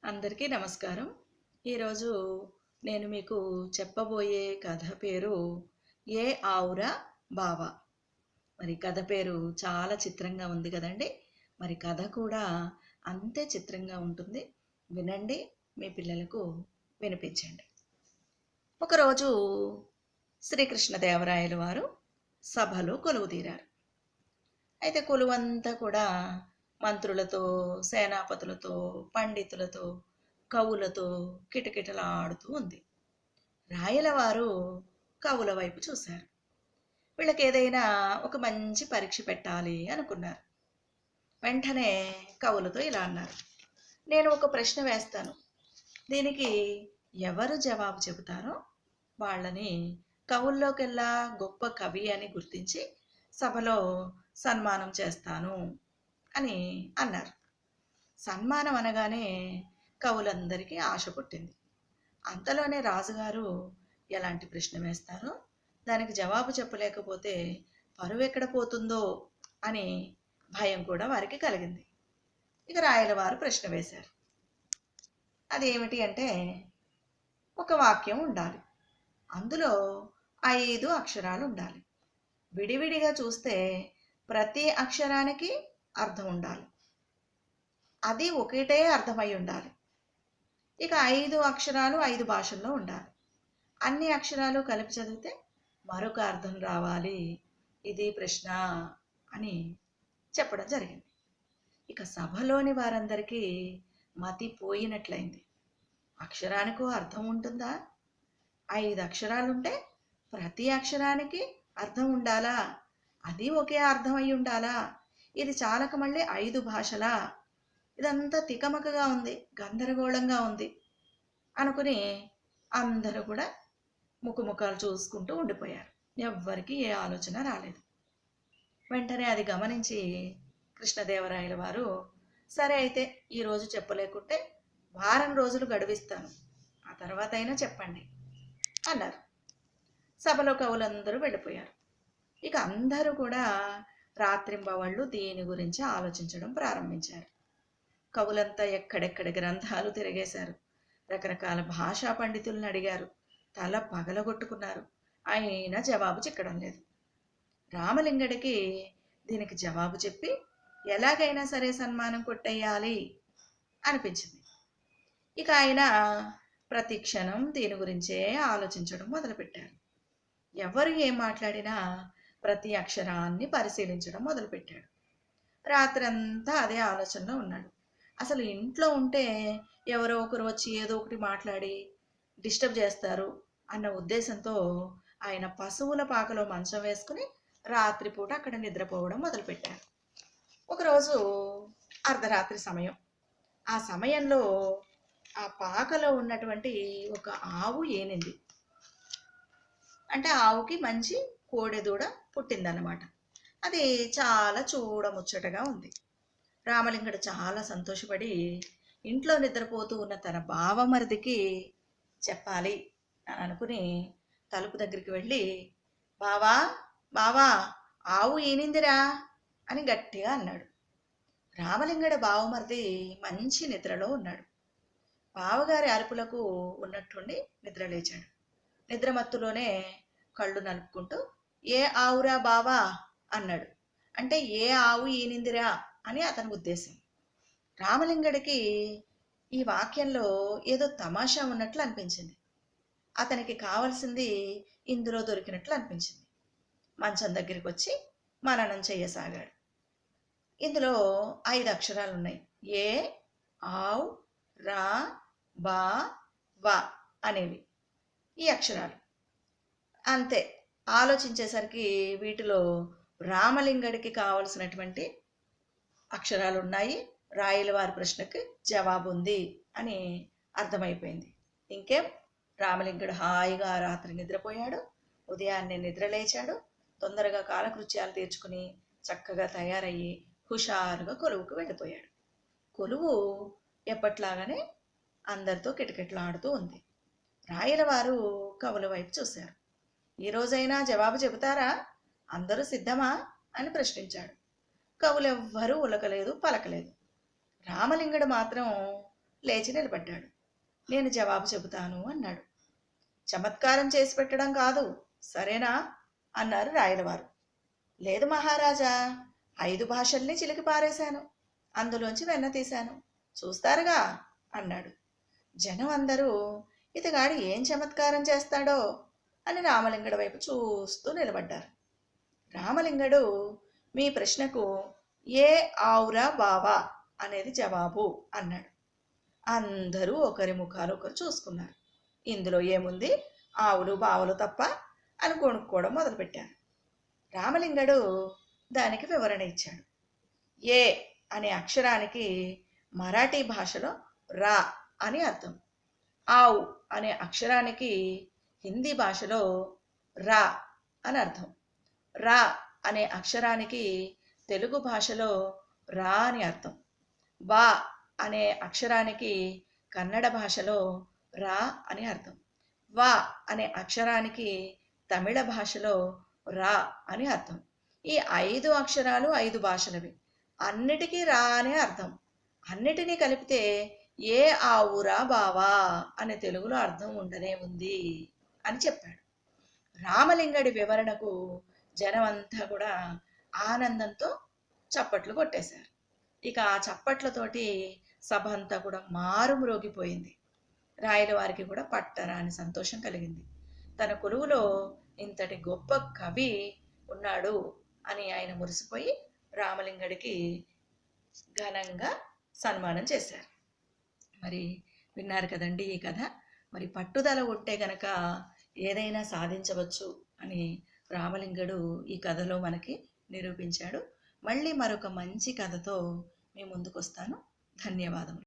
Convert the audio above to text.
అందరికీ నమస్కారం. ఈరోజు నేను మీకు చెప్పబోయే కథ పేరు ఏ ఆవురా బావా. మరి కథ పేరు చాలా చిత్రంగా ఉంది కదండి. మరి కథ కూడా అంతే చిత్రంగా ఉంటుంది. వినండి, మీ పిల్లలకు వినిపించండి. ఒకరోజు శ్రీకృష్ణదేవరాయలు వారు సభలో కొలువుదీరారు. అయితే కొలువంతా కూడా మంత్రులతో, సేనాపతులతో, పండితులతో, కవులతో కిటకిటలాడుతూ ఉంది. రాయలవారు కవుల వైపు చూశారు. వీళ్ళకి ఏదైనా ఒక మంచి పరీక్ష పెట్టాలి అనుకున్నారు. వెంటనే కవులతో ఇలా అన్నారు: నేను ఒక ప్రశ్న వేస్తాను, దీనికి ఎవరు జవాబు చెబుతారో వాళ్ళని కవుల్లోకెల్లా గొప్ప కవి అని గుర్తించి సభలో సన్మానం చేస్తాను అని అన్నారు. సన్మానం అనగానే కవులందరికీ ఆశ పుట్టింది. అంతలోనే రాజుగారు ఎలాంటి ప్రశ్న వేస్తారో, దానికి జవాబు చెప్పలేకపోతే పరువు ఎక్కడ పోతుందో అని భయం కూడా వారికి కలిగింది. ఇక రాయలవారు ప్రశ్న వేశారు. అదేమిటి అంటే, ఒక వాక్యం ఉండాలి, అందులో 5 అక్షరాలు ఉండాలి. విడివిడిగా చూస్తే ప్రతి అక్షరానికి అర్థం ఉండాలి, అది ఒకటే అర్థమై ఉండాలి. ఇక 5 అక్షరాలు 5 భాషల్లో ఉండాలి. అన్ని అక్షరాలు కలిపి చదివితే మరొక అర్థం రావాలి. ఇది ప్రశ్న అని చెప్పడం జరిగింది. ఇక సభలోని వారందరికీ మతి పోయినట్లయింది. అక్షరానికో అర్థం ఉంటుందా? 5 అక్షరాలుంటే ప్రతి అక్షరానికి అర్థం ఉండాలా? అది ఒకే అర్థం అయి ఉండాలా? ఇది చాలక మళ్ళీ 5 భాషలా? ఇదంతా తికమకగా ఉంది, గందరగోళంగా ఉంది అనుకుని అందరూ కూడా ముఖముఖాలు చూసుకుంటూ ఉండిపోయారు. ఎవ్వరికి ఏ ఆలోచన రాలేదు. వెంటనే అది గమనించి కృష్ణదేవరాయల వారు, సరే అయితే ఈరోజు చెప్పలేకుంటే వారం రోజులు గడువిస్తాను, ఆ తర్వాత అయినా చెప్పండి అన్నారు. సభలో కవులందరూ వెళ్ళిపోయారు. ఇక అందరూ కూడా రాత్రింబవళ్ళు దీని గురించి ఆలోచించడం ప్రారంభించారు. కవులంతా ఎక్కడెక్కడ గ్రంథాలు తిరిగేశారు. రకరకాల భాషా పండితులను అడిగారు. తల పగలగొట్టుకున్నారు. అయినా జవాబు చిక్కడం లేదు. రామలింగడికి దీనికి జవాబు చెప్పి ఎలాగైనా సరే సన్మానం కొట్టేయాలి అనిపించింది. ఇక ఆయన ప్రతి క్షణం దీని గురించే ఆలోచించడం మొదలుపెట్టారు. ఎవరు ఏం మాట్లాడినా ప్రతి అక్షరాన్ని పరిశీలించడం మొదలుపెట్టాడు. రాత్రంతా అదే ఆలోచనలో ఉన్నాడు. అసలు ఇంట్లో ఉంటే ఎవరో ఒకరు వచ్చి ఏదో ఒకటి మాట్లాడి డిస్టర్బ్ చేస్తారు అన్న ఉద్దేశంతో ఆయన పశువుల పాకలో మంచం వేసుకుని రాత్రిపూట అక్కడ నిద్రపోవడం మొదలుపెట్టారు. ఒకరోజు అర్ధరాత్రి సమయం. ఆ సమయంలో ఆ పాకలో ఉన్నటువంటి ఒక ఆవు ఏనింది. అంటే ఆవుకి మంచి కోడెదూడ పుట్టిందన్నమాట. అది చాలా చూడముచ్చటగా ఉంది. రామలింగడు చాలా సంతోషపడి ఇంట్లో నిద్రపోతూ ఉన్న తన బావమరిదికి చెప్పాలి అని అనుకుని తలుపు దగ్గరికి వెళ్ళి, బావా బావా, ఆవు ఈనిందిరా అని గట్టిగా అన్నాడు. రామలింగడి బావమరిది మంచి నిద్రలో ఉన్నాడు. బావగారి అరుపులకు ఉన్నట్టుండి నిద్రలేచాడు. నిద్రమత్తులోనే కళ్ళు నలుపుకుంటూ, ఏ ఆవురా బావా అన్నాడు. అంటే ఏ ఆవు ఈనిందిరా అని అతని ఉద్దేశం. రామలింగడికి ఈ వాక్యంలో ఏదో తమాషా ఉన్నట్లు అనిపించింది. అతనికి కావలసింది ఇందులో దొరికినట్లు అనిపించింది. మంచం దగ్గరికి వచ్చి మననం చేయసాగాడు. ఇందులో 5 అక్షరాలు ఉన్నాయి. ఏ, ఆవ్, రా, బా, వా అనేవి ఈ అక్షరాలు. అంతే. ఆలోచించేసరికి వీటిలో రామలింగడికి కావలసినటువంటి అక్షరాలు ఉన్నాయి, రాయలవారి ప్రశ్నకి జవాబు ఉంది అని అర్థమైపోయింది. ఇంకేం, రామలింగుడు హాయిగా రాత్రి నిద్రపోయాడు. ఉదయాన్నే నిద్రలేచాడు. తొందరగా కాలకృత్యాలు తీర్చుకుని చక్కగా తయారయ్యి హుషారుగా కొలువుకు వెళ్ళిపోయాడు. కొలువు ఎప్పట్లాగానే అందరితో కిటకిటలాడుతూ ఉంది. రాయలవారు కవుల వైపు చూశారు. ఈ రోజైనా జవాబు చెబుతారా? అందరూ సిద్ధమా అని ప్రశ్నించాడు. కవులెవ్వరూ ఉలకలేదు, పలకలేదు. రామలింగడు మాత్రం లేచి నిలబడ్డాడు. నేను జవాబు చెబుతాను అన్నాడు. చమత్కారం చేసి పెట్టడం కాదు, సరేనా అన్నారు రాయలవారు. లేదు మహారాజా, 5 భాషల్ని చిలికి పారేశాను, అందులోంచి వెన్న తీశాను, చూస్తారుగా అన్నాడు. జనం అందరూ ఇతగాడు ఏం చమత్కారం చేస్తాడో అని రామలింగడి వైపు చూస్తూ నిలబడ్డారు. రామలింగడు మీ ప్రశ్నకు ఏ ఆవురా బావా అనేది జవాబు అన్నాడు. అందరూ ఒకరి ముఖాలు ఒకరు చూసుకున్నారు. ఇందులో ఏముంది, ఆవులు బావులు తప్ప అని కొనుక్కోవడం మొదలుపెట్టారు. రామలింగడు దానికి వివరణ ఇచ్చాడు. ఏ అనే అక్షరానికి మరాఠీ భాషలో రా అని అర్థం. ఆవు అనే అక్షరానికి హిందీ భాషలో రా అని అర్థం. రా అనే అక్షరానికి తెలుగు భాషలో రా అని అర్థం. వా అనే అక్షరానికి కన్నడ భాషలో రా అని అర్థం. వా అనే అక్షరానికి తమిళ భాషలో రా అని అర్థం. ఈ 5 అక్షరాలు 5 భాషలవి, అన్నిటికీ రా అనే అర్థం. అన్నిటినీ కలిపితే ఏ ఆవురా బావా అనే తెలుగులో అర్థం ఉండనే ఉంది అని చెప్పాడు. రామలింగడి వివరణకు జనమంతా కూడా ఆనందంతో చప్పట్లు కొట్టేశారు. ఇక ఆ చప్పట్లతోటి సభ అంతా కూడా మారుమ్రోగిపోయింది. రాయల వారికి కూడా పట్టరాని సంతోషం కలిగింది. తన కొలువులో ఇంతటి గొప్ప కవి ఉన్నాడు అని ఆయన మురిసిపోయి రామలింగడికి ఘనంగా సన్మానం చేశారు. మరి విన్నారు కదండి ఈ కథ. మరి పట్టుదల ఉంటే గనక ఏదైనా సాధించవచ్చు అని రామలింగడు ఈ కథలో మనకి నిరూపించాడు. మళ్ళీ మరొక మంచి కథతో మీ ముందుకు వస్తాను. ధన్యవాదములు.